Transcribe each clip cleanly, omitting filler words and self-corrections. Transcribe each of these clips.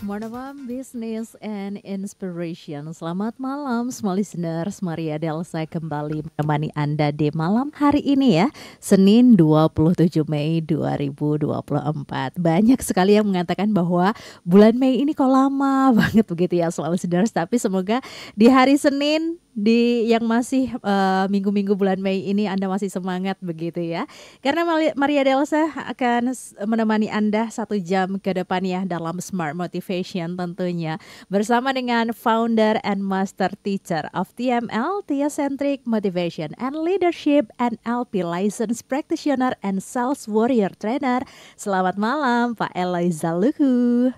Smart FM Business and Inspiration. Selamat malam semua listeners. Maria Delsa kembali menemani Anda di malam hari ini ya, Senin 27 Mei 2024. Banyak sekali yang mengatakan bahwa bulan Mei ini kok lama banget begitu ya semua listeners. Tapi semoga di hari Senin di yang masih minggu-minggu bulan Mei ini Anda masih semangat begitu ya. Karena Maria Delsa akan menemani Anda 1 jam ke depan ya dalam Smart Motivation tentunya. Bersama dengan founder and master teacher of TML, Theocentric Motivation and Leadership, NLP License Practitioner and Sales Warrior Trainer. Selamat malam Pak Eloy Zaluhu.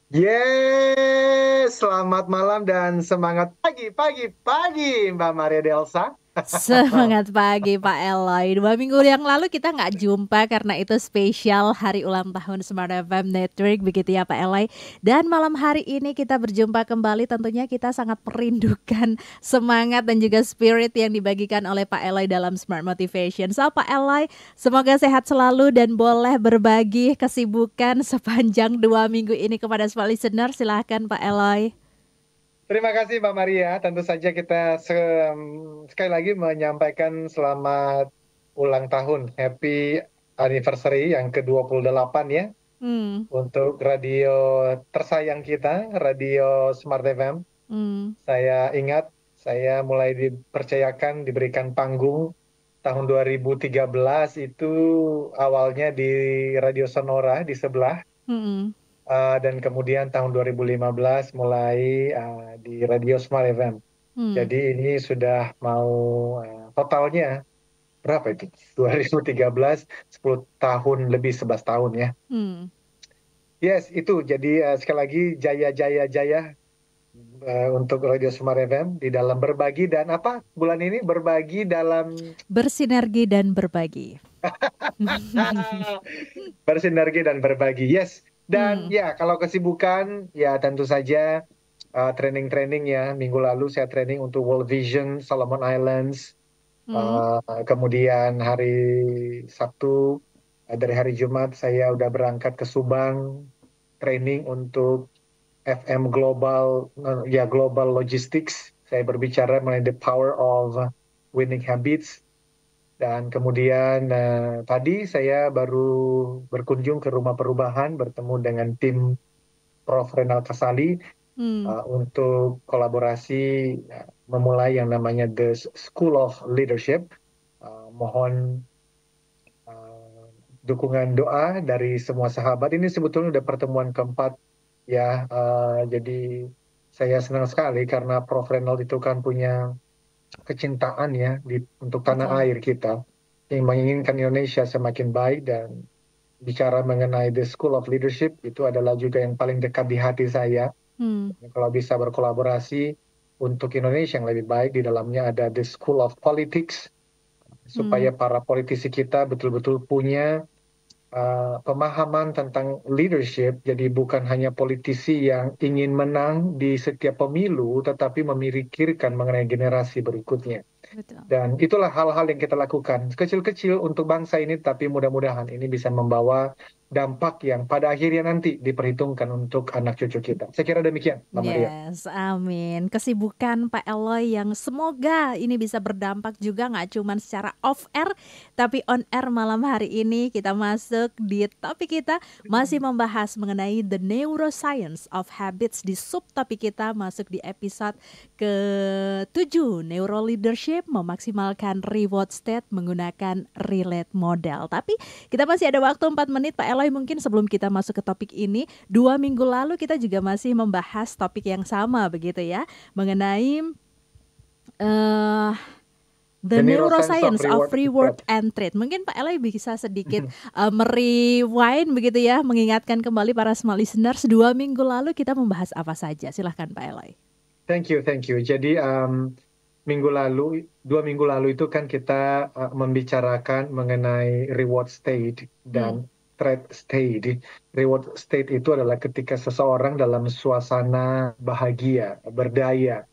Yes, selamat malam dan semangat pagi Mbak Maria Delsa. Semangat pagi Pak Eloy. 2 minggu yang lalu kita nggak jumpa karena itu spesial hari ulang tahun Smart FM Network begitu ya Pak Eloy. Dan malam hari ini kita berjumpa kembali, tentunya kita sangat merindukan semangat dan juga spirit yang dibagikan oleh Pak Eloy dalam Smart Motivation. So Pak Eloy, semoga sehat selalu dan boleh berbagi kesibukan sepanjang 2 minggu ini kepada semua listener. Silahkan Pak Eloy. Terima kasih Mbak Maria. Tentu saja kita sekali lagi menyampaikan selamat ulang tahun, happy anniversary yang ke-28 ya. Untuk radio tersayang kita, Radio Smart FM. Saya ingat, saya mulai dipercayakan, diberikan panggung tahun 2013 itu awalnya di Radio Sonora di sebelah. Dan kemudian tahun 2015 mulai di Radio Smart FM. Jadi ini sudah mau totalnya berapa itu? 2013, 10 tahun lebih 11 tahun ya. Yes, itu. Jadi sekali lagi jaya untuk Radio Smart FM di dalam berbagi dan apa bulan ini berbagi dalam bersinergi dan berbagi. Bersinergi dan berbagi, yes. Dan ya kalau kesibukan ya tentu saja training ya. Minggu lalu saya training untuk World Vision Solomon Islands. Kemudian hari Sabtu dari hari Jumat saya udah berangkat ke Subang training untuk FM Global Global Logistics. Saya berbicara mengenai the power of winning habits. Dan kemudian tadi saya baru berkunjung ke Rumah Perubahan bertemu dengan tim Prof. Renal Kasali untuk kolaborasi memulai yang namanya The School of Leadership. Mohon dukungan doa dari semua sahabat. Ini sebetulnya udah pertemuan keempat ya. Jadi saya senang sekali karena Prof. Renal itu kan punya kecintaan ya untuk tanah air kita yang menginginkan Indonesia semakin baik, dan bicara mengenai The School of Leadership itu adalah juga yang paling dekat di hati saya. Kalau bisa berkolaborasi untuk Indonesia yang lebih baik, di dalamnya ada The School of Politics supaya para politisi kita betul-betul punya pemahaman tentang leadership. Jadi bukan hanya politisi yang ingin menang di setiap pemilu, tetapi memikirkan mengenai generasi berikutnya. Betul. Dan itulah hal-hal yang kita lakukan kecil-kecil untuk bangsa ini, tapi mudah-mudahan ini bisa membawa dampak yang pada akhirnya nanti diperhitungkan untuk anak cucu kita. Saya kira demikian, Mbak Maria. Yes, amin. Kesibukan Pak Eloy yang semoga ini bisa berdampak juga nggak cuma secara off air, tapi on air malam hari ini. Kita masuk di topik kita, masih membahas mengenai the neuroscience of habits. Di subtopik kita masuk di episode ke-7, Neuro Leadership, memaksimalkan reward state menggunakan relate model. Tapi kita masih ada waktu 4 menit Pak Eloy, mungkin sebelum kita masuk ke topik ini. 2 minggu lalu kita juga masih membahas topik yang sama begitu ya, mengenai the neuroscience of reward and trade. Mungkin Pak Eloy bisa sedikit merewind begitu ya, mengingatkan kembali para smart listeners 2 minggu lalu kita membahas apa saja. Silahkan Pak Eloy. Thank you. Jadi 2 minggu lalu itu kan kita membicarakan mengenai reward state dan trade state. Reward state itu adalah ketika seseorang dalam suasana bahagia, berdaya,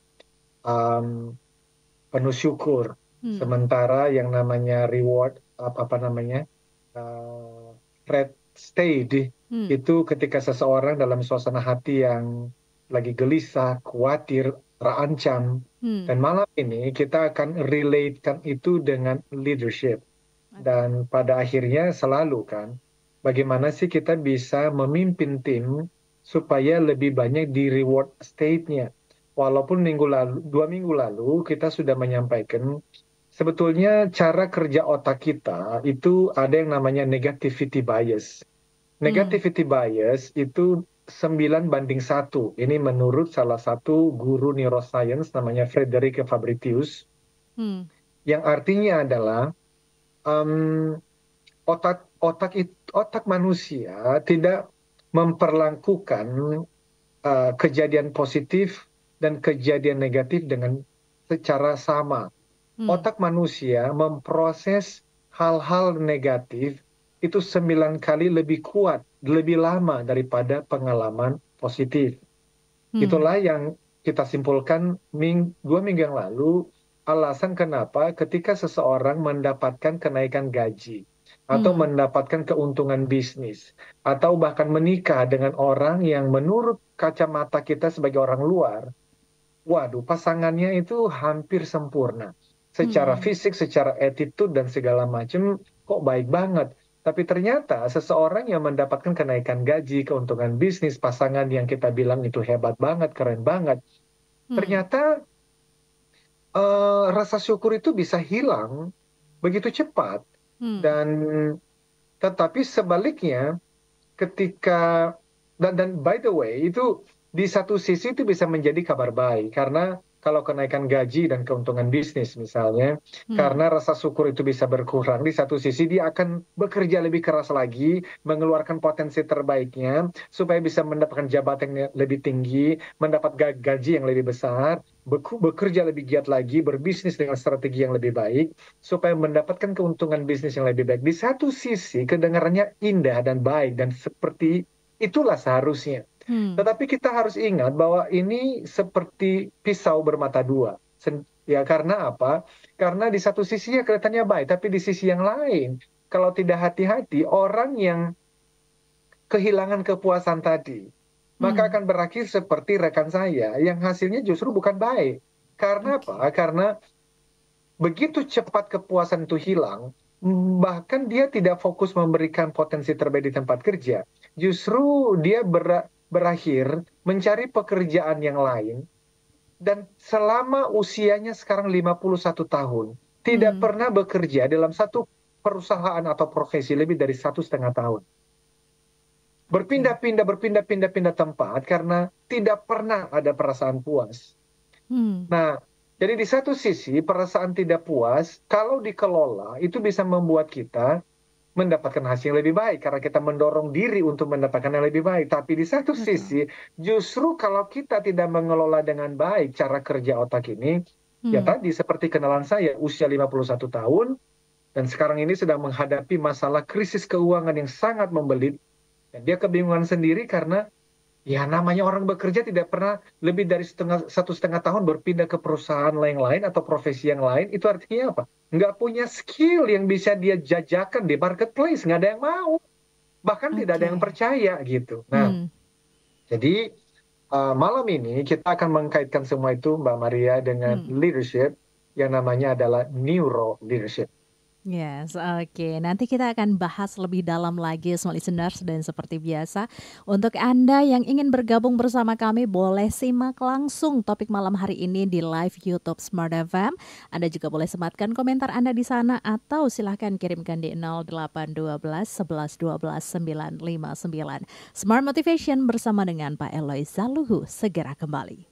penuh syukur. Sementara yang namanya reward trade state Hmm. Itu ketika seseorang dalam suasana hati yang lagi gelisah, khawatir, terancam. Hmm. Dan malam ini kita akan relate-kan itu dengan leadership. Oke. Dan pada akhirnya selalu kan, bagaimana sih kita bisa memimpin tim supaya lebih banyak di reward state-nya. Walaupun 2 minggu lalu kita sudah menyampaikan sebetulnya cara kerja otak kita itu ada yang namanya negativity bias. Hmm. Negativity bias itu 9:1. Ini menurut salah satu guru neuroscience namanya Frederick Fabritius, Hmm. yang artinya adalah em, otak manusia tidak memperlakukan kejadian positif dan kejadian negatif dengan secara sama. Hmm. Otak manusia memproses hal-hal negatif itu 9 kali lebih kuat, lebih lama daripada pengalaman positif. Hmm. Itulah yang kita simpulkan 2 minggu yang lalu, alasan kenapa ketika seseorang mendapatkan kenaikan gaji, atau Hmm. mendapatkan keuntungan bisnis, atau bahkan menikah dengan orang yang menurut kacamata kita sebagai orang luar, waduh, pasangannya itu hampir sempurna. Secara Hmm. fisik, secara attitude, dan segala macam, kok baik banget. Tapi ternyata seseorang yang mendapatkan kenaikan gaji, keuntungan bisnis, pasangan yang kita bilang itu hebat banget, keren banget, Hmm. ternyata rasa syukur itu bisa hilang begitu cepat. Hmm. Dan tetapi sebaliknya, ketika dan by the way itu di satu sisi itu bisa menjadi kabar baik karena kalau kenaikan gaji dan keuntungan bisnis misalnya, Hmm. karena rasa syukur itu bisa berkurang, di satu sisi dia akan bekerja lebih keras lagi, mengeluarkan potensi terbaiknya supaya bisa mendapatkan jabatan yang lebih tinggi, mendapat gaji yang lebih besar, bekerja lebih giat lagi, berbisnis dengan strategi yang lebih baik supaya mendapatkan keuntungan bisnis yang lebih baik. Di satu sisi kedengarannya indah dan baik dan seperti itulah seharusnya. Hmm. Tetapi kita harus ingat bahwa ini seperti pisau bermata dua. Ya karena apa? Karena di satu sisi ya kelihatannya baik, tapi di sisi yang lain, kalau tidak hati-hati, orang yang kehilangan kepuasan tadi, maka Hmm. akan berakhir seperti rekan saya yang hasilnya justru bukan baik. Karena apa? Oke. Karena begitu cepat kepuasan itu hilang, bahkan dia tidak fokus memberikan potensi terbaik di tempat kerja. Justru dia berakhir mencari pekerjaan yang lain dan selama usianya sekarang 51 tahun, tidak Hmm. pernah bekerja dalam satu perusahaan atau profesi lebih dari 1,5 tahun. Oke. Berpindah-pindah tempat karena tidak pernah ada perasaan puas. Hmm. Nah, jadi di satu sisi perasaan tidak puas, kalau dikelola itu bisa membuat kita mendapatkan hasil yang lebih baik karena kita mendorong diri untuk mendapatkan yang lebih baik. Tapi di satu Betul. sisi, justru kalau kita tidak mengelola dengan baik cara kerja otak ini, ya Hmm. tadi seperti kenalan saya, usia 51 tahun, dan sekarang ini sedang menghadapi masalah krisis keuangan yang sangat membelit, dan dia kebingungan sendiri karena ya namanya orang bekerja tidak pernah lebih dari 1,5 tahun berpindah ke perusahaan lain atau profesi yang lain. Itu artinya apa? Nggak punya skill yang bisa dia jajakan di marketplace. Nggak ada yang mau. Bahkan tidak ada yang Oke. percaya gitu. Nah, Hmm. jadi malam ini kita akan mengkaitkan semua itu Mbak Maria dengan Hmm. leadership yang namanya adalah neuro leadership. Yes, oke. Nanti kita akan bahas lebih dalam lagi, small listeners, dan seperti biasa, untuk Anda yang ingin bergabung bersama kami, boleh simak langsung topik malam hari ini di live YouTube Smart FM. Anda juga boleh sematkan komentar Anda di sana, atau silahkan kirimkan di 0812 11 12 959. Smart Motivation bersama dengan Pak Eloy Zaluhu, segera kembali.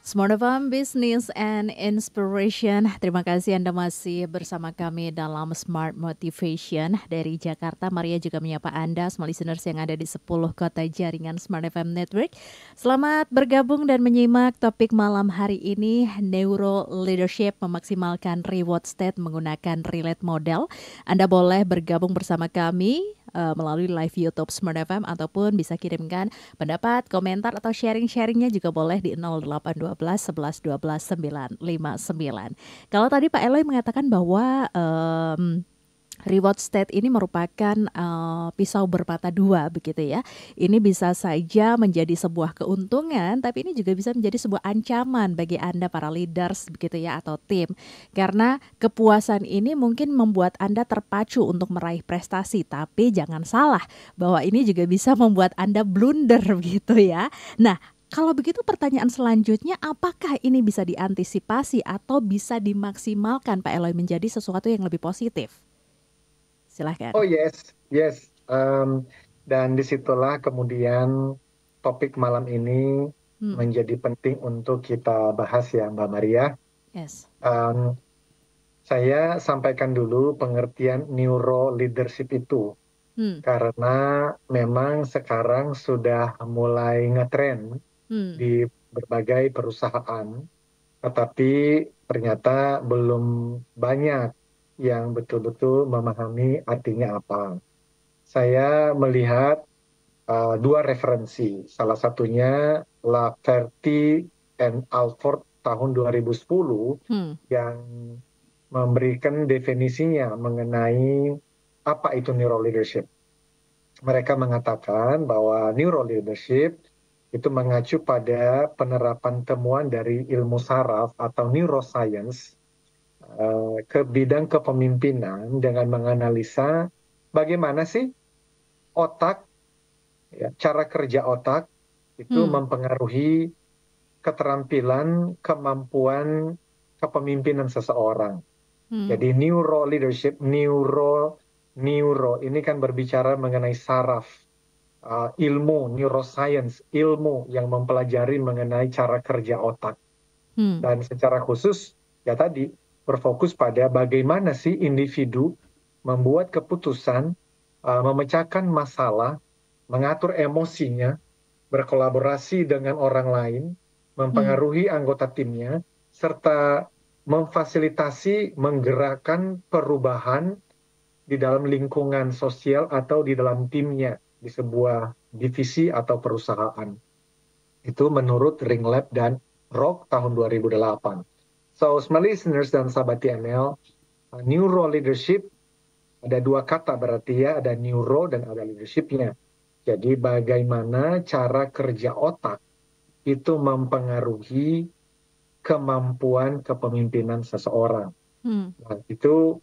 Smart FM Business and Inspiration. Terima kasih Anda masih bersama kami dalam Smart Motivation dari Jakarta. Maria juga menyapa Anda, small listeners yang ada di 10 kota jaringan Smart FM Network. Selamat bergabung dan menyimak topik malam hari ini, Neuro Leadership, memaksimalkan reward state menggunakan relate model. Anda boleh bergabung bersama kami melalui live YouTube Smart FM ataupun bisa kirimkan pendapat, komentar atau sharing-sharingnya juga boleh di 0812 11 12 959. Kalau tadi Pak Eloy mengatakan bahwa reward state ini merupakan pisau bermata dua begitu ya. Ini bisa saja menjadi sebuah keuntungan, tapi ini juga bisa menjadi sebuah ancaman bagi Anda para leaders begitu ya atau tim. Karena kepuasan ini mungkin membuat Anda terpacu untuk meraih prestasi, tapi jangan salah bahwa ini juga bisa membuat Anda blunder begitu ya. Nah, kalau begitu pertanyaan selanjutnya, apakah ini bisa diantisipasi atau bisa dimaksimalkan Pak Eloy menjadi sesuatu yang lebih positif? Silahkan. Oh yes, yes. Dan disitulah kemudian topik malam ini menjadi penting untuk kita bahas ya Mbak Maria. Yes. Saya sampaikan dulu pengertian neuro leadership itu. Karena memang sekarang sudah mulai ngetren di berbagai perusahaan, tetapi ternyata belum banyak yang betul-betul memahami artinya apa. Saya melihat dua referensi. Salah satunya Laverty and Alford tahun 2010 yang memberikan definisinya mengenai apa itu neuro leadership. Mereka mengatakan bahwa neuro leadership itu mengacu pada penerapan temuan dari ilmu saraf atau neuroscience ke bidang kepemimpinan dengan menganalisa bagaimana sih otak, ya, cara kerja otak itu mempengaruhi keterampilan, kemampuan kepemimpinan seseorang. Jadi neuro leadership, neuro ini kan berbicara mengenai saraf, ilmu neuroscience, ilmu yang mempelajari mengenai cara kerja otak. Dan secara khusus ya tadi berfokus pada bagaimana sih individu membuat keputusan, memecahkan masalah, mengatur emosinya, berkolaborasi dengan orang lain, mempengaruhi anggota timnya, serta memfasilitasi, menggerakkan perubahan di dalam lingkungan sosial atau di dalam timnya di sebuah divisi atau perusahaan. Itu menurut Ringlab dan Rock tahun 2008. So, smart listeners dan sahabat TNL, neuro leadership ada dua kata berarti ya, ada neuro dan ada leadershipnya. Jadi bagaimana cara kerja otak itu mempengaruhi kemampuan kepemimpinan seseorang. Nah, itu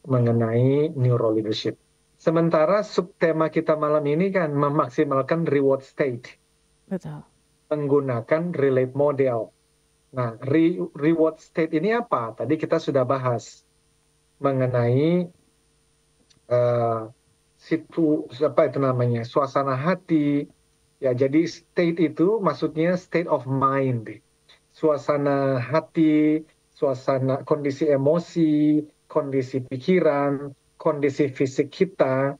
mengenai neuro leadership. Sementara subtema kita malam ini kan memaksimalkan reward state. Betul. Menggunakan relate model. Nah, reward state ini apa? Tadi kita sudah bahas mengenai suasana hati. Ya, jadi state itu maksudnya state of mind. Suasana hati, suasana kondisi emosi, kondisi pikiran, kondisi fisik kita.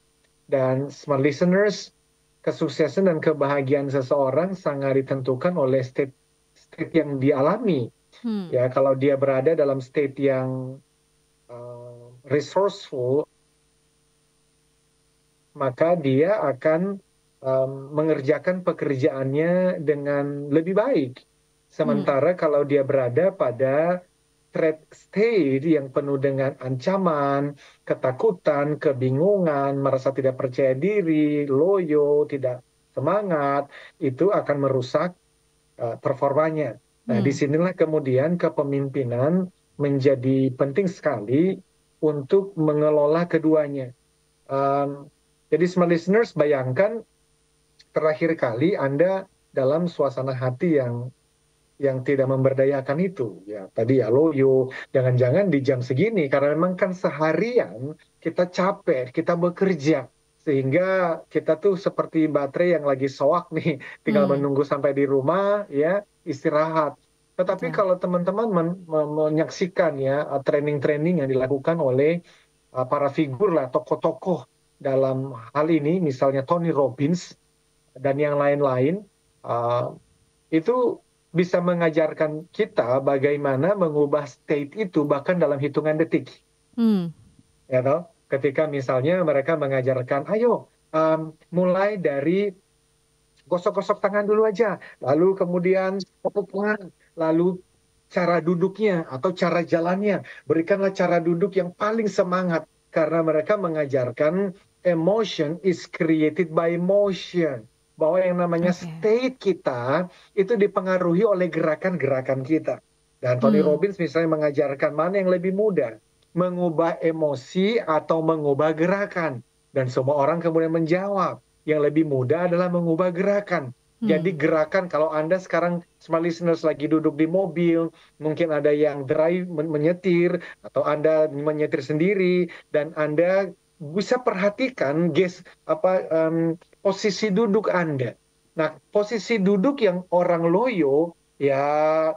Dan smart listeners, kesuksesan dan kebahagiaan seseorang sangat ditentukan oleh state yang dialami. Ya, kalau dia berada dalam state yang resourceful, maka dia akan mengerjakan pekerjaannya dengan lebih baik. Sementara kalau dia berada pada threat state yang penuh dengan ancaman, ketakutan, kebingungan, merasa tidak percaya diri, loyo, tidak semangat, itu akan merusak performanya. Nah, disinilah kemudian kepemimpinan menjadi penting sekali untuk mengelola keduanya. Jadi smart listeners, bayangkan terakhir kali Anda dalam suasana hati yang tidak memberdayakan itu. Ya, tadi ya loyo, jangan-jangan di jam segini, karena memang kan seharian kita capek, kita bekerja. Sehingga kita tuh seperti baterai yang lagi soak nih, tinggal menunggu sampai di rumah, ya istirahat. Tetapi kalau teman-teman menyaksikan ya training-training yang dilakukan oleh para figur lah, tokoh-tokoh dalam hal ini, misalnya Tony Robbins dan yang lain-lain, itu bisa mengajarkan kita bagaimana mengubah state itu bahkan dalam hitungan detik. Ya toh? Ketika misalnya mereka mengajarkan, ayo mulai dari gosok-gosok tangan dulu aja, lalu kemudian pepupuan, lalu cara duduknya atau cara jalannya, berikanlah cara duduk yang paling semangat karena mereka mengajarkan emotion is created by motion, bahwa yang namanya Oke. state kita itu dipengaruhi oleh gerakan-gerakan kita. Dan Tony Hmm. Robbins misalnya mengajarkan mana yang lebih mudah, mengubah emosi atau mengubah gerakan. Dan semua orang kemudian menjawab, yang lebih mudah adalah mengubah gerakan. Jadi Hmm. gerakan, kalau Anda sekarang smart listeners lagi duduk di mobil, mungkin ada yang drive menyetir, atau Anda menyetir sendiri, dan Anda bisa perhatikan posisi duduk Anda. Nah, posisi duduk yang orang loyo, ya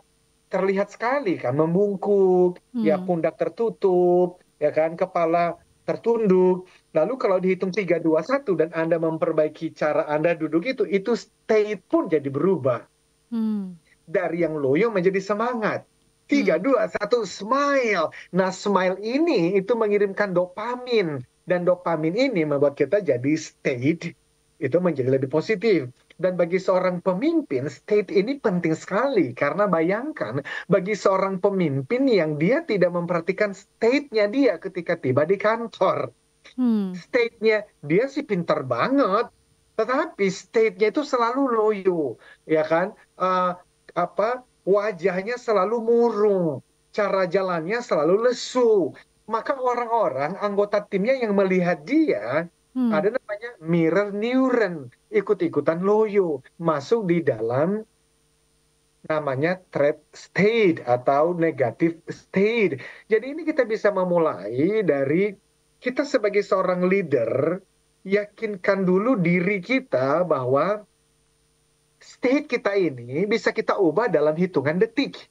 terlihat sekali kan, membungkuk, ya Hmm. pundak tertutup, ya kan, kepala tertunduk. Lalu kalau dihitung 3, 2, 1 dan Anda memperbaiki cara Anda duduk itu state pun jadi berubah. Hmm. Dari yang loyo menjadi semangat. 3, Hmm. 2, 1, smile. Nah, smile ini itu mengirimkan dopamin. Dan dopamin ini membuat kita jadi state itu menjadi lebih positif. Dan bagi seorang pemimpin, state ini penting sekali. Karena bayangkan, bagi seorang pemimpin yang dia tidak memperhatikan state-nya dia ketika tiba di kantor. Hmm. State-nya dia sih pintar banget, tetapi state-nya itu selalu loyo, ya kan? Wajahnya selalu murung, cara jalannya selalu lesu. Maka orang-orang anggota timnya yang melihat dia Hmm. ada namanya mirror neuron, ikut-ikutan loyo, masuk di dalam namanya threat state atau negative state. Jadi ini kita bisa memulai dari kita sebagai seorang leader, yakinkan dulu diri kita bahwa state kita ini bisa kita ubah dalam hitungan detik.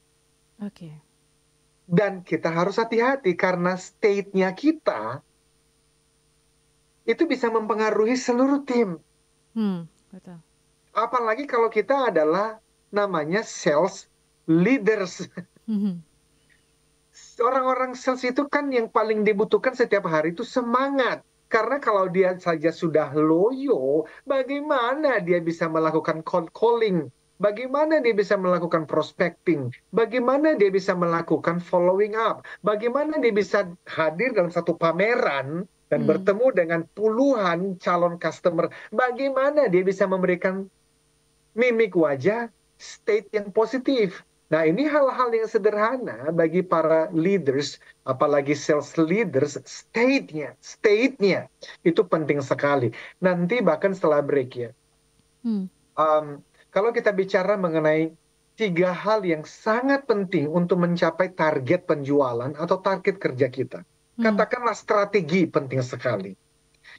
Oke. Dan kita harus hati-hati karena state-nya kita itu bisa mempengaruhi seluruh tim. Betul. Apalagi kalau kita adalah namanya sales leaders. Hmm. Orang-orang sales itu kan yang paling dibutuhkan setiap hari itu semangat. Karena kalau dia saja sudah loyo, bagaimana dia bisa melakukan cold calling? Bagaimana dia bisa melakukan prospecting? Bagaimana dia bisa melakukan following up? Bagaimana dia bisa hadir dalam satu pameran dan Hmm. bertemu dengan puluhan calon customer? Bagaimana dia bisa memberikan mimik wajah state yang positif? Nah, ini hal-hal yang sederhana bagi para leaders, apalagi sales leaders, state-nya itu penting sekali. Nanti bahkan setelah break ya, Hmm. kalau kita bicara mengenai 3 hal yang sangat penting untuk mencapai target penjualan atau target kerja kita. Hmm. Katakanlah strategi penting sekali.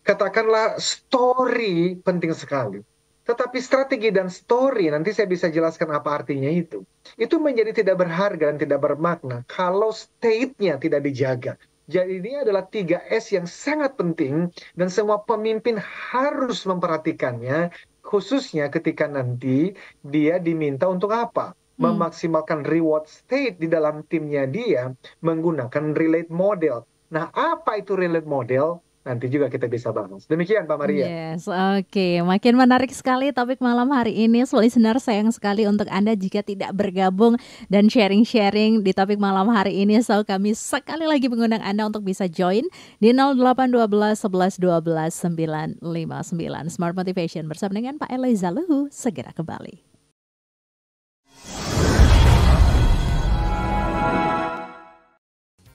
Katakanlah story penting sekali. Tetapi strategi dan story, nanti saya bisa jelaskan apa artinya itu. Itu menjadi tidak berharga dan tidak bermakna kalau state-nya tidak dijaga. Jadi ini adalah 3S yang sangat penting dan semua pemimpin harus memperhatikannya, khususnya ketika nanti dia diminta untuk apa? Hmm. Memaksimalkan reward state di dalam timnya dia menggunakan relate model. Nah, apa itu relate model? Nanti juga kita bisa bahas. Demikian, Pak Maria. Yes, oke. Makin menarik sekali topik malam hari ini. Listener, sayang sekali untuk Anda jika tidak bergabung dan sharing-sharing di topik malam hari ini. So, kami sekali lagi mengundang Anda untuk bisa join di 0812 11 12 959. Smart Motivation bersama dengan Pak Eloy Zaluhu. Segera kembali.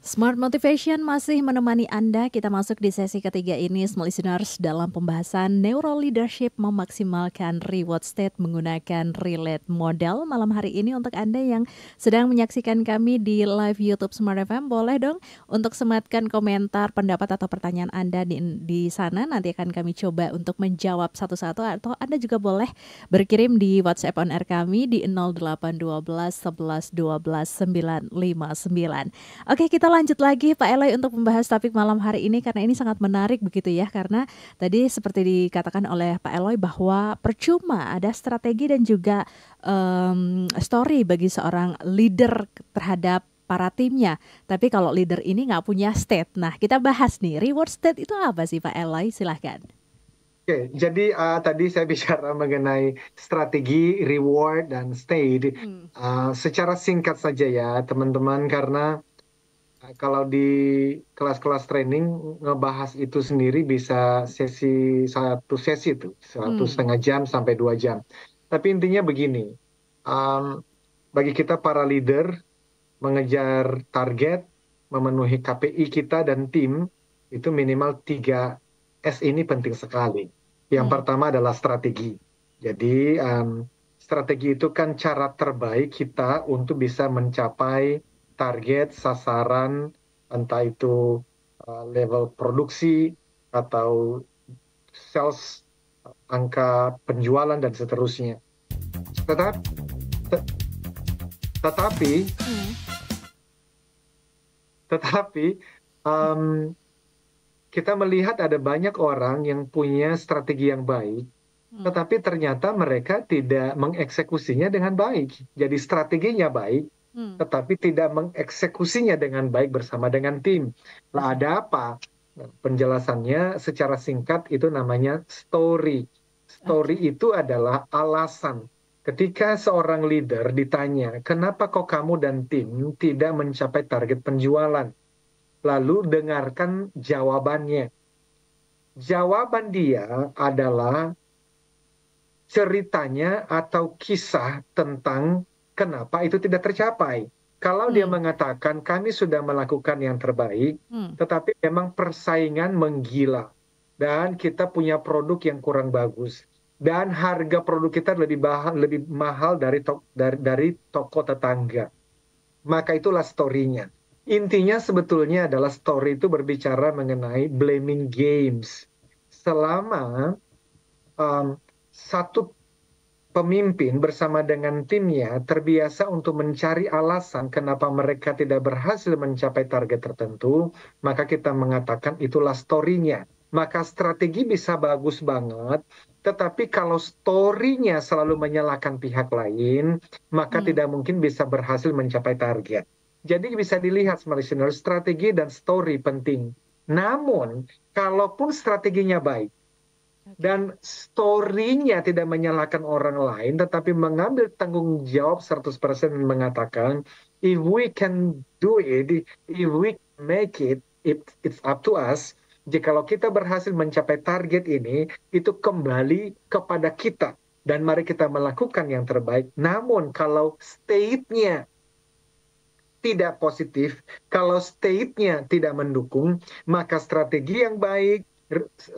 Smart Motivation masih menemani Anda. Kita masuk di sesi ketiga ini, small listeners, dalam pembahasan Neuro Leadership memaksimalkan reward state menggunakan relate model. Malam hari ini untuk Anda yang sedang menyaksikan kami di live YouTube Smart FM, boleh dong untuk sematkan komentar, pendapat atau pertanyaan Anda di sana. Nanti akan kami coba untuk menjawab satu-satu, atau Anda juga boleh berkirim di WhatsApp on air kami di 0812 11 12 959. Oke, kita lanjut lagi Pak Eloy untuk membahas topik malam hari ini karena ini sangat menarik begitu ya, karena tadi seperti dikatakan oleh Pak Eloy bahwa percuma ada strategi dan juga story bagi seorang leader terhadap para timnya. Tapi kalau leader ini nggak punya state. Nah, kita bahas nih, reward state itu apa sih Pak Eloy? Silahkan. Oke, jadi tadi saya bicara mengenai strategi, reward, dan state. Hmm. Secara singkat saja ya, teman-teman, karena kalau di kelas-kelas training ngebahas itu sendiri bisa satu sesi itu, satu Hmm. setengah jam sampai 2 jam. Tapi intinya begini, um, bagi kita para leader, mengejar target, memenuhi KPI kita dan tim, itu minimal 3S ini penting sekali. Yang Hmm. pertama adalah strategi. Jadi strategi itu kan cara terbaik kita untuk bisa mencapai target, sasaran, entah itu level produksi atau sales, angka penjualan dan seterusnya. Tetapi, tetapi, Hmm. tetapi um, kita melihat ada banyak orang yang punya strategi yang baik, Hmm. tetapi ternyata mereka tidak mengeksekusinya dengan baik. Jadi strateginya baik, Hmm. tetapi tidak mengeksekusinya dengan baik bersama dengan tim. Lah Oke. ada apa? Nah, penjelasannya secara singkat itu namanya story. Story Oke. itu adalah alasan. Ketika seorang leader ditanya, kenapa kok kamu dan tim tidak mencapai target penjualan? Lalu dengarkan jawabannya. Jawaban dia adalah ceritanya atau kisah tentang kenapa itu tidak tercapai. Kalau dia Hmm. mengatakan kami sudah melakukan yang terbaik, Hmm. tetapi memang persaingan menggila dan kita punya produk yang kurang bagus dan harga produk kita lebih mahal dari toko tetangga. Maka itulah story-nya. Intinya sebetulnya adalah story itu berbicara mengenai blaming games. Selama satu pemimpin bersama dengan timnya terbiasa untuk mencari alasan kenapa mereka tidak berhasil mencapai target tertentu, maka kita mengatakan itulah story-nya. Maka strategi bisa bagus banget, tetapi kalau story-nya selalu menyalahkan pihak lain, maka Hmm. tidak mungkin bisa berhasil mencapai target. Jadi bisa dilihat, listener, strategi dan story penting. Namun, kalaupun strateginya baik, Oke. dan story-nya tidak menyalahkan orang lain, tetapi mengambil tanggung jawab 100% dan mengatakan, if we can do it, if we make it, it's up to us. Jikalau kita berhasil mencapai target ini, itu kembali kepada kita. Dan mari kita melakukan yang terbaik. Namun kalau state-nya tidak positif, kalau state-nya tidak mendukung, maka strategi yang baik,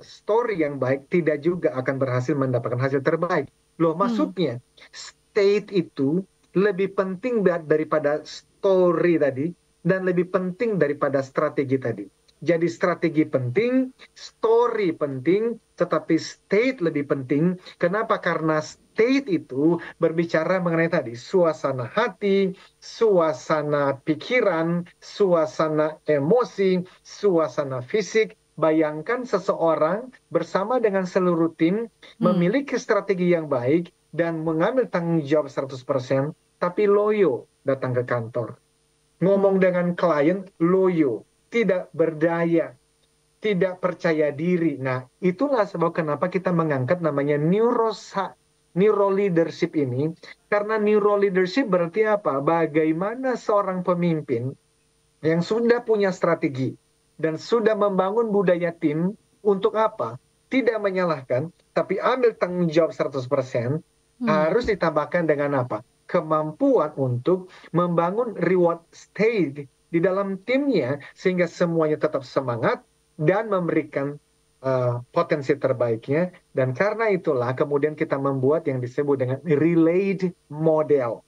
story yang baik tidak juga akan berhasil mendapatkan hasil terbaik. Loh, Hmm. maksudnya state itu lebih penting daripada story tadi dan lebih penting daripada strategi tadi. Jadi strategi penting, story penting, tetapi state lebih penting. Kenapa? Karena state itu berbicara mengenai tadi suasana hati, suasana pikiran, suasana emosi, suasana fisik. Bayangkan seseorang bersama dengan seluruh tim Hmm. memiliki strategi yang baik dan mengambil tanggung jawab 100%, tapi loyo datang ke kantor. Ngomong Hmm. dengan klien, loyo, tidak berdaya, tidak percaya diri. Nah, itulah sebab kenapa kita mengangkat namanya neuro leadership ini. Karena neuro leadership berarti apa? Bagaimana seorang pemimpin yang sudah punya strategi dan sudah membangun budaya tim untuk apa? Tidak menyalahkan, tapi ambil tanggung jawab 100%, Hmm. harus ditambahkan dengan apa? Kemampuan untuk membangun reward state di dalam timnya sehingga semuanya tetap semangat dan memberikan potensi terbaiknya. Dan karena itulah kemudian kita membuat yang disebut dengan relayed model.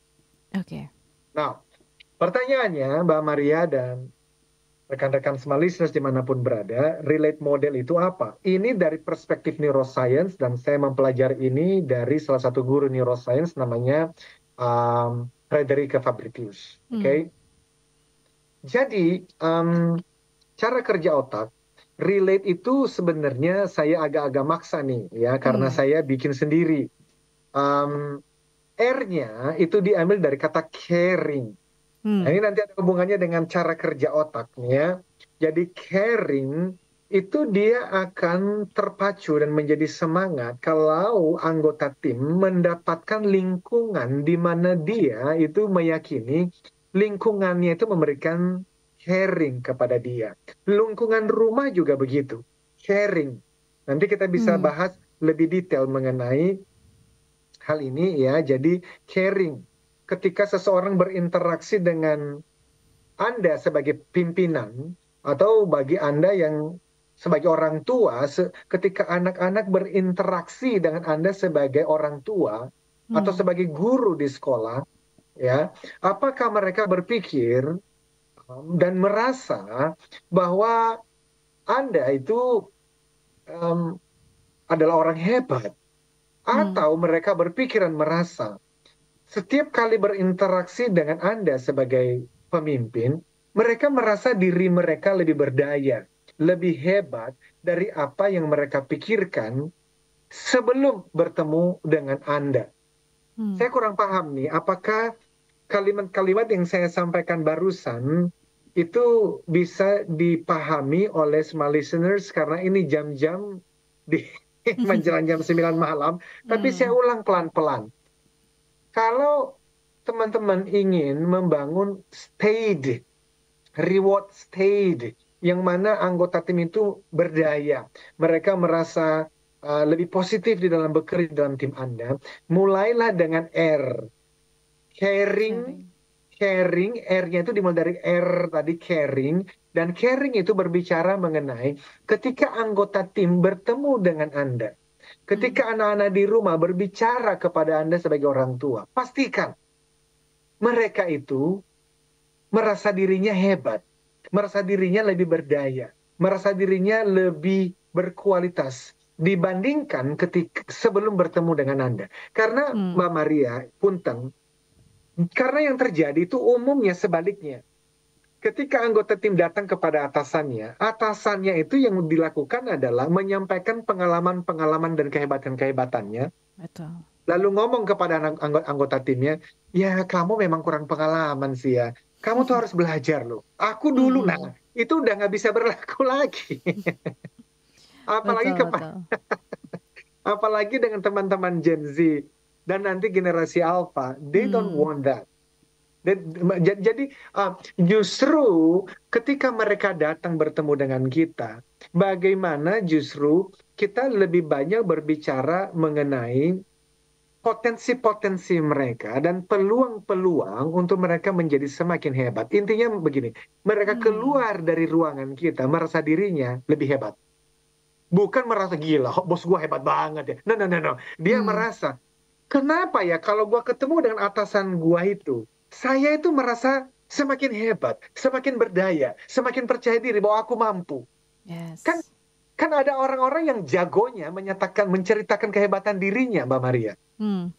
Oke. Nah, pertanyaannya Mbak Maria dan rekan-rekan semua listeners dimanapun berada, relate model itu apa? Ini dari perspektif neuroscience dan saya mempelajari ini dari salah satu guru neuroscience namanya Frederica Fabricius. Hmm. Okay? Jadi cara kerja otak, relate itu sebenarnya saya agak-agak maksa nih ya karena Hmm. saya bikin sendiri. R-nya itu diambil dari kata caring. Nah, Hmm. ini nanti ada hubungannya dengan cara kerja otaknya. Jadi caring itu dia akan terpacu dan menjadi semangat kalau anggota tim mendapatkan lingkungan di mana dia itu meyakini lingkungannya itu memberikan caring kepada dia. Lingkungan rumah juga begitu, caring. Nanti kita bisa Hmm. bahas lebih detail mengenai hal ini ya. Jadi caring ketika seseorang berinteraksi dengan Anda sebagai pimpinan atau bagi Anda yang sebagai orang tua, ketika anak-anak berinteraksi dengan Anda sebagai orang tua atau Hmm. sebagai guru di sekolah, ya, apakah mereka berpikir dan merasa bahwa Anda itu um, adalah orang hebat, Hmm. atau mereka berpikiran merasa setiap kali berinteraksi dengan Anda sebagai pemimpin, mereka merasa diri mereka lebih berdaya, lebih hebat dari apa yang mereka pikirkan sebelum bertemu dengan Anda. Hmm. Saya kurang paham nih, apakah kalimat-kalimat yang saya sampaikan barusan itu bisa dipahami oleh semua listeners karena ini jam-jam di menjelang jam 9 malam, tapi saya Hmm. ulang pelan-pelan. Kalau teman-teman ingin membangun state, reward state, yang mana anggota tim itu berdaya, mereka merasa lebih positif di dalam bekerja dalam tim Anda, mulailah dengan R, caring, Caring. caring, R-nya itu dimulai dari R tadi caring, dan caring itu berbicara mengenai ketika anggota tim bertemu dengan Anda. Hmm. Ketika anak-anak di rumah berbicara kepada Anda sebagai orang tua, pastikan mereka itu merasa dirinya hebat, merasa dirinya lebih berdaya, merasa dirinya lebih berkualitas dibandingkan ketika sebelum bertemu dengan Anda. Karena Hmm. Mbak Maria, punten, karena yang terjadi itu umumnya sebaliknya. Ketika anggota tim datang kepada atasannya, atasannya itu yang dilakukan adalah menyampaikan pengalaman-pengalaman dan kehebatan-kehebatannya, Betul. lalu ngomong kepada anggota timnya, ya kamu memang kurang pengalaman sih ya. Kamu tuh harus belajar loh. Aku dulu, nah Hmm. itu udah nggak bisa berlaku lagi. Apalagi Betul, betul. apalagi dengan teman-teman Gen Z dan nanti generasi Alpha, they don't Hmm. want that. Jadi justru ketika mereka datang bertemu dengan kita, bagaimana justru kita lebih banyak berbicara mengenai potensi-potensi mereka dan peluang-peluang untuk mereka menjadi semakin hebat. Intinya begini, mereka Hmm. keluar dari ruangan kita merasa dirinya lebih hebat. Bukan merasa gila, oh, bos gua hebat banget ya. No, no, no, no. Dia Hmm. merasa, kenapa ya kalau gua ketemu dengan atasan gua itu, saya itu merasa semakin hebat, semakin berdaya, semakin percaya diri bahwa aku mampu. Kan Yes. kan ada orang-orang yang jagonya menyatakan menceritakan kehebatan dirinya, Mbak Maria. Hmm.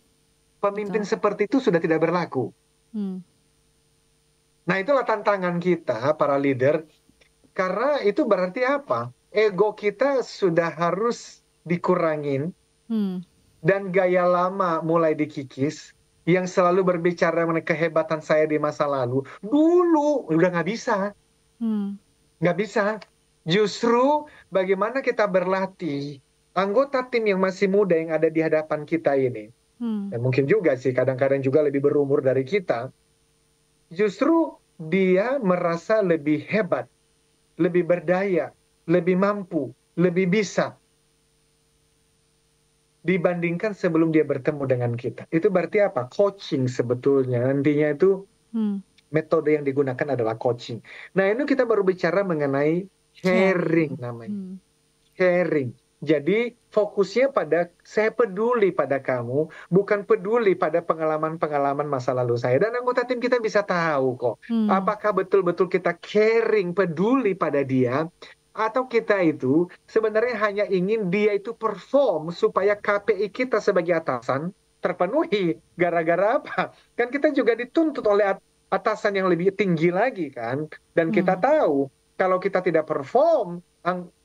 Pemimpin Betul. seperti itu sudah tidak berlaku. Hmm. Nah, itulah tantangan kita, para leader, karena itu berarti apa? Ego kita sudah harus dikurangin, Hmm. dan gaya lama mulai dikikis, yang selalu berbicara mengenai kehebatan saya di masa lalu. Dulu, udah nggak bisa. Hmm. Nggak bisa. Justru bagaimana kita berlatih, anggota tim yang masih muda yang ada di hadapan kita ini, Hmm. dan mungkin juga sih, kadang-kadang juga lebih berumur dari kita, justru dia merasa lebih hebat, lebih berdaya, lebih mampu, lebih bisa dibandingkan sebelum dia bertemu dengan kita. Itu berarti apa? Coaching sebetulnya. Nantinya itu Hmm. metode yang digunakan adalah coaching. Nah, ini kita baru bicara mengenai caring Caring. namanya. Hmm. Caring. Jadi fokusnya pada saya peduli pada kamu, bukan peduli pada pengalaman-pengalaman masa lalu saya. Dan anggota tim kita bisa tahu kok, Hmm. apakah betul-betul kita caring, peduli pada dia, atau kita itu sebenarnya hanya ingin dia itu perform supaya KPI kita sebagai atasan terpenuhi. Gara-gara apa? Kan kita juga dituntut oleh atasan yang lebih tinggi lagi kan. Dan kita Hmm. tahu kalau kita tidak perform,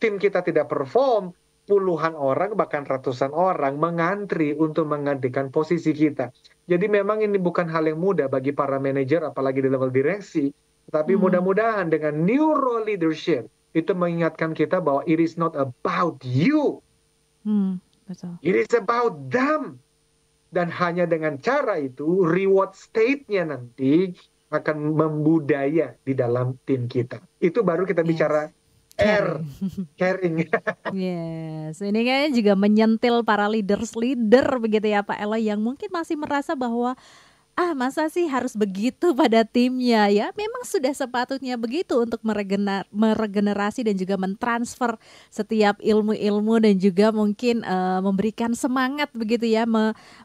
tim kita tidak perform, puluhan orang bahkan ratusan orang mengantri untuk menggantikan posisi kita. Jadi memang ini bukan hal yang mudah bagi para manajer, apalagi di level direksi. Tapi mudah-mudahan dengan neuro leadership, itu mengingatkan kita bahwa it is not about you. Betul. It is about them. Dan hanya dengan cara itu, reward state-nya nanti akan membudaya di dalam tim kita. Itu baru kita bicara R, caring. Yes, ini kayaknya juga menyentil para leader begitu ya Pak Eloy yang mungkin masih merasa bahwa masa sih harus begitu pada timnya ya. Memang sudah sepatutnya begitu untuk meregenerasi dan juga mentransfer setiap ilmu-ilmu dan juga mungkin memberikan semangat begitu ya,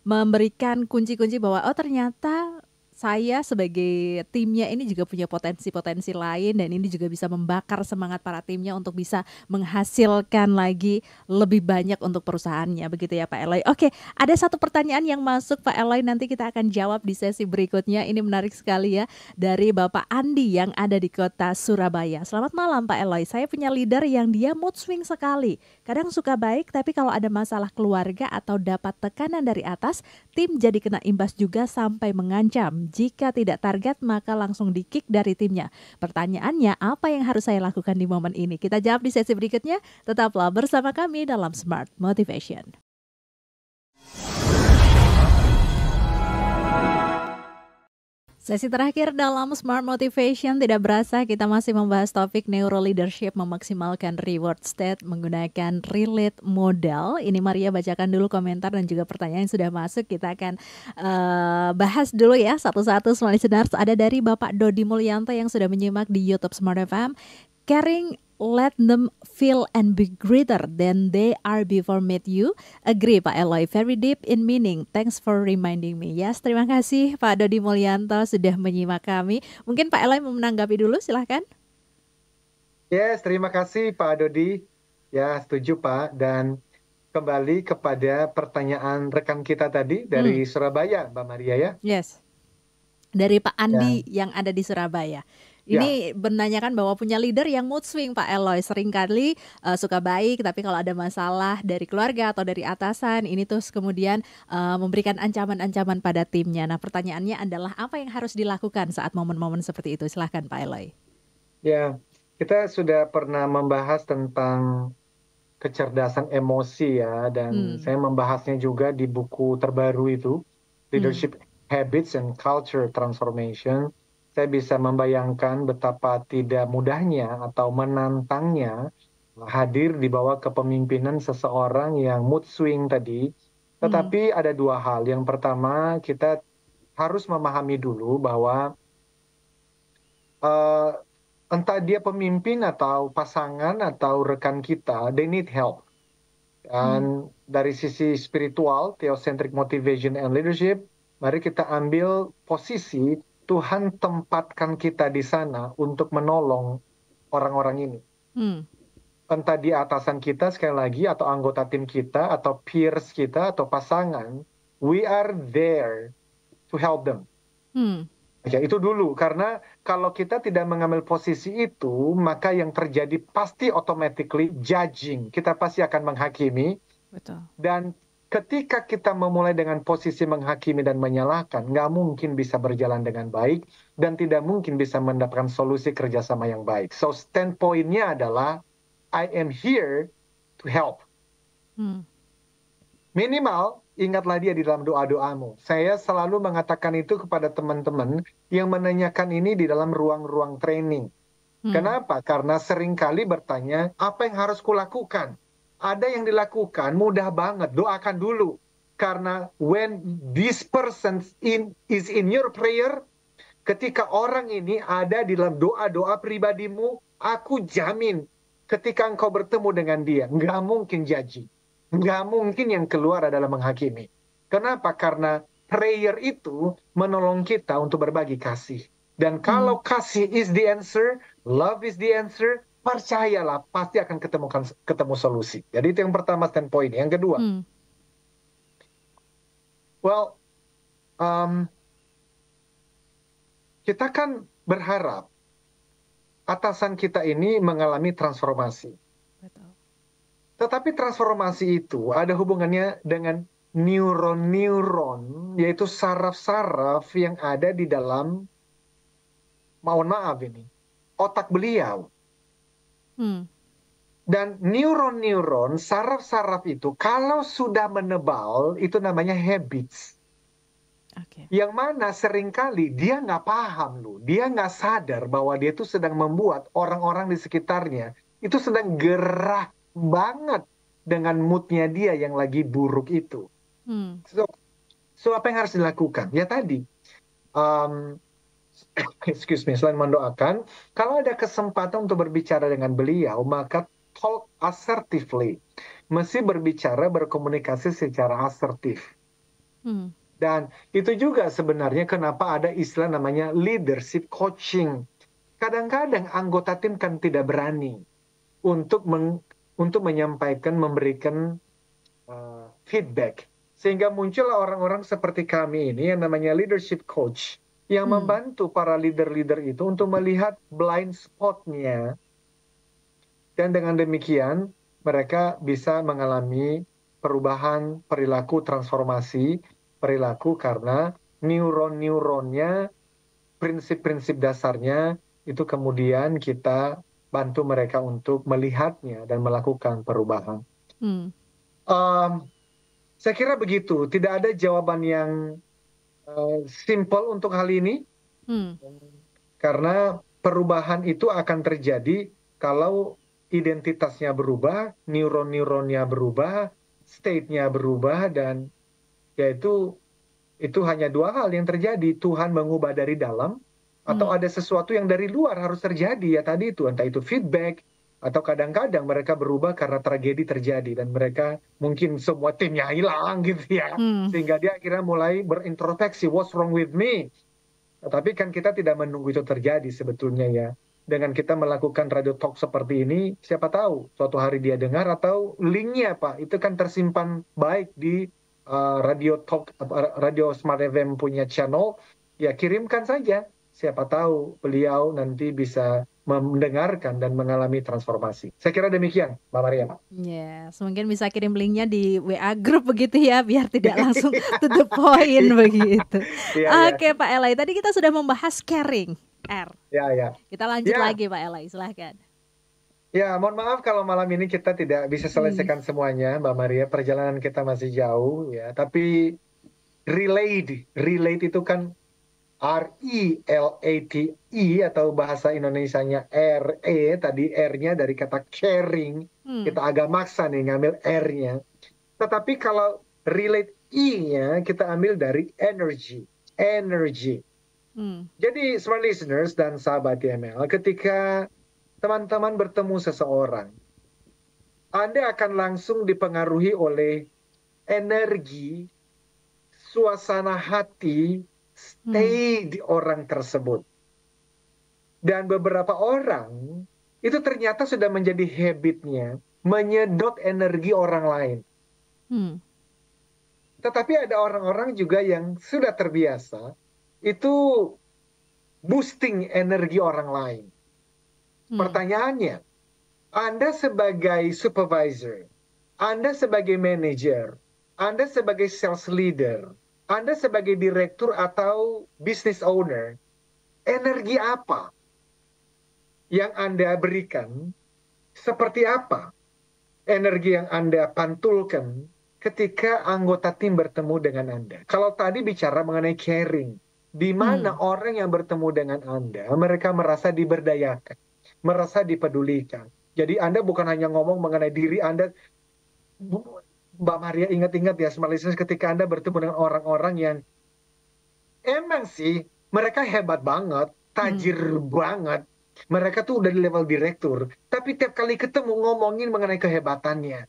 memberikan kunci-kunci bahwa oh ternyata saya sebagai timnya ini juga punya potensi-potensi lain dan ini juga bisa membakar semangat para timnya untuk bisa menghasilkan lagi lebih banyak untuk perusahaannya begitu ya Pak Eloy. Oke, ada satu pertanyaan yang masuk Pak Eloy, nanti kita akan jawab di sesi berikutnya. Ini menarik sekali ya, dari Bapak Andi yang ada di kota Surabaya. Selamat malam Pak Eloy, saya punya leader yang dia mood swing sekali. Kadang suka baik tapi kalau ada masalah keluarga atau dapat tekanan dari atas, tim jadi kena imbas juga sampai mengancam. Jika tidak target maka langsung di-kick dari timnya. Pertanyaannya, apa yang harus saya lakukan di momen ini? Kita jawab di sesi berikutnya. Tetaplah bersama kami dalam Smart Motivation. Sesi terakhir dalam Smart Motivation, tidak berasa kita masih membahas topik neuro leadership memaksimalkan reward state menggunakan relate model. Ini Maria bacakan dulu komentar dan juga pertanyaan yang sudah masuk. Kita akan bahas dulu ya satu-satu Smart Listeners. Ada dari Bapak Dodi Mulyanto yang sudah menyimak di YouTube Smart FM. Caring, let them feel and be greater than they are before meet you. Agree Pak Eloy, very deep in meaning. Thanks for reminding me. Yes, terima kasih Pak Dodi Mulyanto sudah menyimak kami. Mungkin Pak Eloy mau menanggapi dulu, silahkan. Yes, terima kasih Pak Dodi. Ya, setuju Pak. Dan kembali kepada pertanyaan rekan kita tadi dari Surabaya, Mbak Maria ya. Yes, dari Pak Andi yang ada di Surabaya. Ini menanyakan bahwa punya leader yang mood swing Pak Eloy. Seringkali suka baik tapi kalau ada masalah dari keluarga atau dari atasan, ini terus kemudian memberikan ancaman-ancaman pada timnya. Nah pertanyaannya adalah apa yang harus dilakukan saat momen-momen seperti itu? Silahkan Pak Eloy. Ya, kita sudah pernah membahas tentang kecerdasan emosi ya. Dan saya membahasnya juga di buku terbaru itu, Leadership Habits and Culture Transformation. Saya bisa membayangkan betapa tidak mudahnya atau menantangnya hadir di bawah kepemimpinan seseorang yang mood swing tadi. Tetapi ada dua hal. Yang pertama, kita harus memahami dulu bahwa entah dia pemimpin atau pasangan atau rekan kita, they need help. Dan dari sisi spiritual, theocentric motivation and leadership, mari kita ambil posisi Tuhan tempatkan kita di sana untuk menolong orang-orang ini. Entah di atasan kita sekali lagi, atau anggota tim kita, atau peers kita, atau pasangan, we are there to help them. Ya, itu dulu, karena kalau kita tidak mengambil posisi itu, maka yang terjadi pasti automatically judging. Kita pasti akan menghakimi. Betul. Dan ketika kita memulai dengan posisi menghakimi dan menyalahkan, nggak mungkin bisa berjalan dengan baik dan tidak mungkin bisa mendapatkan solusi kerjasama yang baik. So standpoint-nya adalah, I am here to help. Minimal, ingatlah dia di dalam doa-doamu. Saya selalu mengatakan itu kepada teman-teman yang menanyakan ini di dalam ruang-ruang training. Kenapa? Karena seringkali bertanya, apa yang harus kulakukan? Ada yang dilakukan, mudah banget, doakan dulu. Karena when this person is in your prayer, ketika orang ini ada di dalam doa-doa pribadimu, aku jamin ketika engkau bertemu dengan dia, nggak mungkin judging. Nggak mungkin yang keluar adalah menghakimi. Kenapa? Karena prayer itu menolong kita untuk berbagi kasih. Dan kalau kasih is the answer, love is the answer, percayalah pasti akan ketemu solusi. Jadi itu yang pertama standpoint. Yang kedua, kita kan berharap atasan kita ini mengalami transformasi. Betul. Tetapi transformasi itu ada hubungannya dengan neuron-neuron, yaitu saraf-saraf yang ada di dalam, mohon maaf ini, otak beliau. Hmm. Dan neuron-neuron, saraf-saraf itu kalau sudah menebal, itu namanya habits. Oke. Yang mana seringkali dia nggak paham loh. Dia nggak sadar bahwa dia itu sedang membuat orang-orang di sekitarnya itu sedang gerah banget dengan moodnya dia yang lagi buruk itu. Hmm. So apa yang harus dilakukan? Ya tadi, um, excuse me, selain mendoakan, kalau ada kesempatan untuk berbicara dengan beliau, maka talk assertively. Mesti berbicara, berkomunikasi secara asertif. Hmm. Dan itu juga sebenarnya kenapa ada istilah namanya leadership coaching. Kadang-kadang anggota tim kan tidak berani untuk menyampaikan, memberikan feedback. Sehingga muncullah orang-orang seperti kami ini yang namanya leadership coach yang Hmm. membantu para leader-leader itu untuk melihat blind spot-nya. Dan dengan demikian mereka bisa mengalami perubahan perilaku, transformasi perilaku karena neuron-neuronnya, prinsip-prinsip dasarnya itu kemudian kita bantu mereka untuk melihatnya dan melakukan perubahan. Hmm. Saya kira begitu, tidak ada jawaban yang simple untuk hal ini, Hmm. karena perubahan itu akan terjadi kalau identitasnya berubah, neuron-neuronnya berubah, state-nya berubah, dan yaitu itu hanya dua hal yang terjadi. Tuhan mengubah dari dalam, atau Hmm. ada sesuatu yang dari luar harus terjadi, ya tadi itu, entah itu feedback, atau kadang-kadang mereka berubah karena tragedi terjadi, dan mereka mungkin semua timnya hilang gitu ya, Hmm. sehingga dia akhirnya mulai berintrospeksi, what's wrong with me? Tapi kan kita tidak menunggu itu terjadi sebetulnya ya. Dengan kita melakukan radio talk seperti ini, siapa tahu suatu hari dia dengar, atau linknya Pak, itu kan tersimpan baik di radio talk, radio Smart FM punya channel, ya kirimkan saja. Siapa tahu beliau nanti bisa mendengarkan dan mengalami transformasi. Saya kira demikian, Mbak Maria. Yes, mungkin bisa kirim linknya di WA group begitu ya, biar tidak langsung to the point begitu. Iya, iya. Oke Pak Elai, tadi kita sudah membahas caring, R. Ya, ya. Kita lanjut Ya, lagi Pak Elai, silahkan. ya, mohon maaf kalau malam ini kita tidak bisa Hmm. selesaikan semuanya, Mbak Maria. Perjalanan kita masih jauh, ya. Tapi relate itu kan RELATE, atau bahasa Indonesianya RE. Tadi R-nya dari kata caring. Hmm. Kita agak maksa nih ngambil R-nya. Tetapi kalau relate I-nya kita ambil dari energy. Energy. Hmm. Jadi smart listeners dan sahabat TML, ketika teman-teman bertemu seseorang, Anda akan langsung dipengaruhi oleh energi, suasana hati, stay di orang tersebut. Dan beberapa orang itu ternyata sudah menjadi habitnya menyedot energi orang lain. Hmm. Tetapi ada orang-orang juga yang sudah terbiasa itu boosting energi orang lain. Pertanyaannya, Anda sebagai supervisor, Anda sebagai manager, Anda sebagai sales leader, Anda sebagai direktur atau business owner, energi apa yang Anda berikan? Seperti apa energi yang Anda pantulkan ketika anggota tim bertemu dengan Anda? Kalau tadi bicara mengenai caring, di mana orang yang bertemu dengan Anda, mereka merasa diberdayakan, merasa dipedulikan. Jadi Anda bukan hanya ngomong mengenai diri Anda. Mbak Maria, ingat-ingat ya, smart listeners, ketika Anda bertemu dengan orang-orang yang emang sih mereka hebat banget, tajir banget, mereka tuh udah di level direktur, tapi tiap kali ketemu ngomongin mengenai kehebatannya.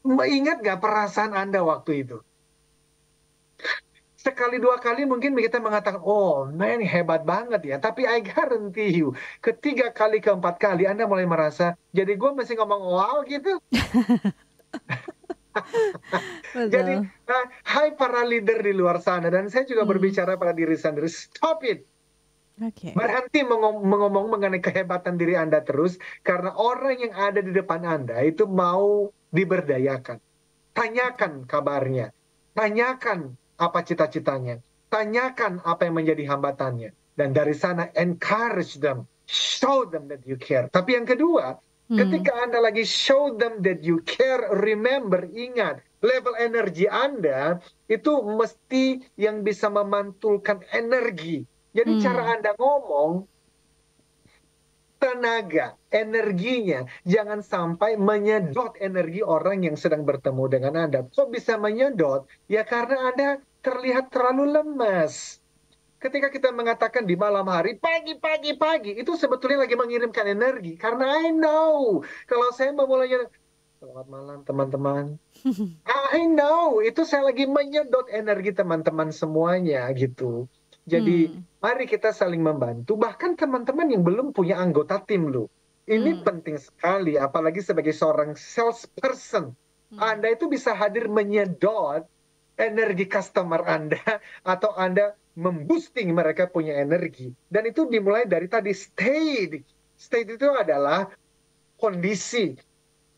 Ingat gak perasaan Anda waktu itu? Sekali dua kali mungkin kita mengatakan, oh man hebat banget ya. Tapi I guarantee you, ketiga kali, keempat kali Anda mulai merasa, jadi gue mesti ngomong wow gitu. Jadi, hai para leader di luar sana, dan saya juga berbicara pada diri sendiri, stop it. Berhenti mengomong mengenai kehebatan diri Anda terus, karena orang yang ada di depan Anda itu mau diberdayakan. tanyakan kabarnya, tanyakan apa cita-citanya, tanyakan apa yang menjadi hambatannya. Dan dari sana encourage them, show them that you care. Tapi yang kedua, ketika Anda lagi show them that you care, remember, ingat, level energi Anda itu mesti yang bisa memantulkan energi. Jadi cara Anda ngomong, tenaga, energinya, jangan sampai menyedot energi orang yang sedang bertemu dengan Anda. Kok bisa menyedot? Ya karena Anda terlihat terlalu lemas. Ketika kita mengatakan di malam hari, pagi, itu sebetulnya lagi mengirimkan energi. Karena I know, kalau saya memulainya, selamat malam teman-teman. I know, itu saya lagi menyedot energi teman-teman semuanya gitu. Jadi mari kita saling membantu. Bahkan teman-teman yang belum punya anggota tim loh. Ini penting sekali, apalagi sebagai seorang salesperson. Anda itu bisa hadir menyedot energi customer Anda atau Anda memboosting mereka punya energi. Dan itu dimulai dari tadi state. State itu adalah kondisi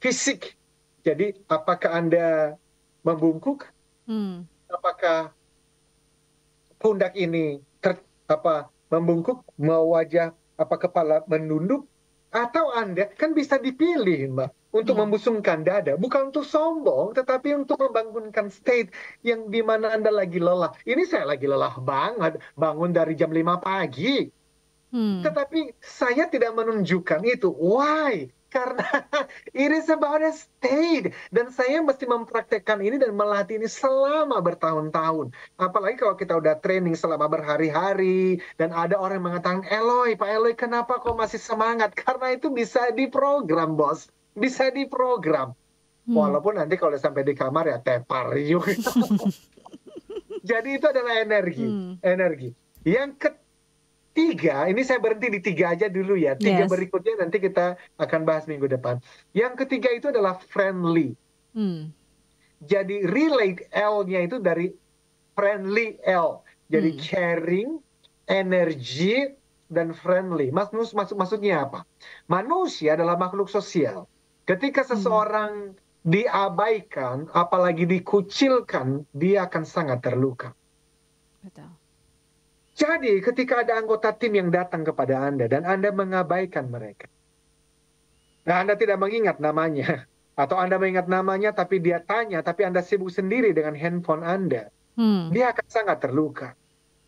fisik. Jadi apakah Anda membungkuk? Apakah pundak ini membungkuk, mau wajah kepala menunduk? Atau Anda kan bisa dipilih, Mbak, untuk membusungkan dada, bukan untuk sombong, tetapi untuk membangunkan state yang dimana Anda lagi lelah. Ini saya lagi lelah banget, bangun dari jam 5 pagi. Tetapi saya tidak menunjukkan itu. Why? Karena it is about a state. Dan saya mesti mempraktekkan ini dan melatih ini selama bertahun-tahun. Apalagi kalau kita udah training selama berhari-hari. Dan ada orang yang mengatakan, Pak Eloy, kenapa kok masih semangat? Karena itu bisa diprogram, bos. Bisa diprogram. Walaupun nanti kalau sampai di kamar ya tepar juga. Jadi itu adalah energi. Yang ketiga, ini saya berhenti di 3 aja dulu ya. 3 berikutnya nanti kita akan bahas minggu depan. Yang ketiga itu adalah friendly. Jadi relate L-nya itu dari friendly L. Jadi caring, energi, dan friendly. Maksudnya apa? Manusia adalah makhluk sosial. Ketika seseorang diabaikan, apalagi dikucilkan, dia akan sangat terluka. Betul. Jadi ketika ada anggota tim yang datang kepada Anda dan Anda mengabaikan mereka. Nah, Anda tidak mengingat namanya. Atau Anda mengingat namanya tapi dia tanya, tapi Anda sibuk sendiri dengan handphone Anda. Dia akan sangat terluka.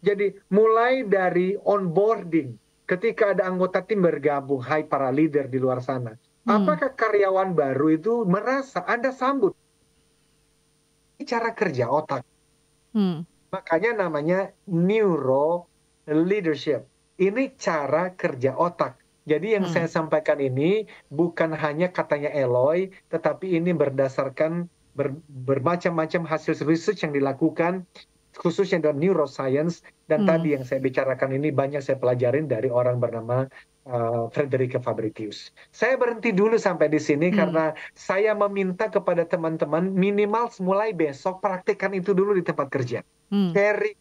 Jadi mulai dari onboarding, ketika ada anggota tim bergabung, hai para leader di luar sana. Apakah karyawan baru itu merasa Anda sambut? Ini cara kerja otak. Makanya namanya neuro leadership. Ini cara kerja otak. Jadi yang saya sampaikan ini bukan hanya katanya Eloy, tetapi ini berdasarkan bermacam-macam hasil research yang dilakukan, khususnya dalam neuroscience. Dan tadi yang saya bicarakan ini banyak saya pelajarin dari orang bernama Frederica Fabricius. Saya berhenti dulu sampai di sini karena saya meminta kepada teman-teman minimal mulai besok praktikkan itu dulu di tempat kerja. Sharing.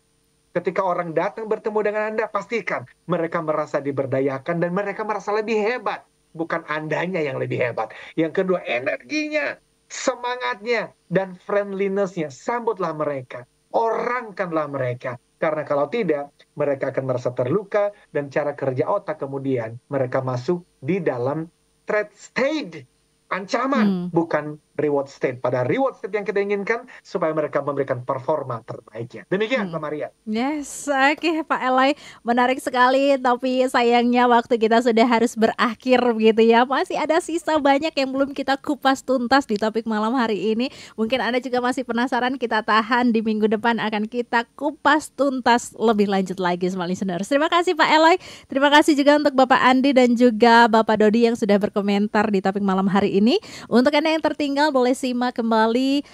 Ketika orang datang bertemu dengan Anda, pastikan mereka merasa diberdayakan dan mereka merasa lebih hebat. Bukan Andanya yang lebih hebat. Yang kedua, energinya, semangatnya, dan friendliness-nya. Sambutlah mereka. Orangkanlah mereka. Karena kalau tidak, mereka akan merasa terluka dan cara kerja otak kemudian mereka masuk di dalam threat state. Ancaman, bukan reward state. Pada reward state yang kita inginkan supaya mereka memberikan performa terbaiknya. Demikian, Pak Maria. Yes, oke Pak Eloy, menarik sekali. Tapi sayangnya waktu kita sudah harus berakhir gitu ya. Masih ada sisa banyak yang belum kita kupas tuntas di topik malam hari ini. Mungkin Anda juga masih penasaran, kita tahan di minggu depan akan kita kupas tuntas lebih lanjut lagi, smart listeners. Terima kasih Pak Eloy. Terima kasih juga untuk Bapak Andi dan juga Bapak Dodi yang sudah berkomentar di topik malam hari ini. Untuk Anda yang tertinggal, boleh simak kembali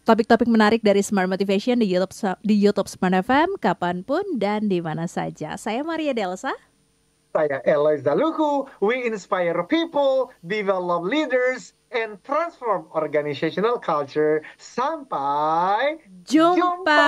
topik-topik menarik dari Smart Motivation di YouTube Smart FM kapanpun dan di mana saja. Saya Maria Delsa. Saya Eloy Zaluku. We inspire people, develop leaders, and transform organizational culture. Sampai jumpa.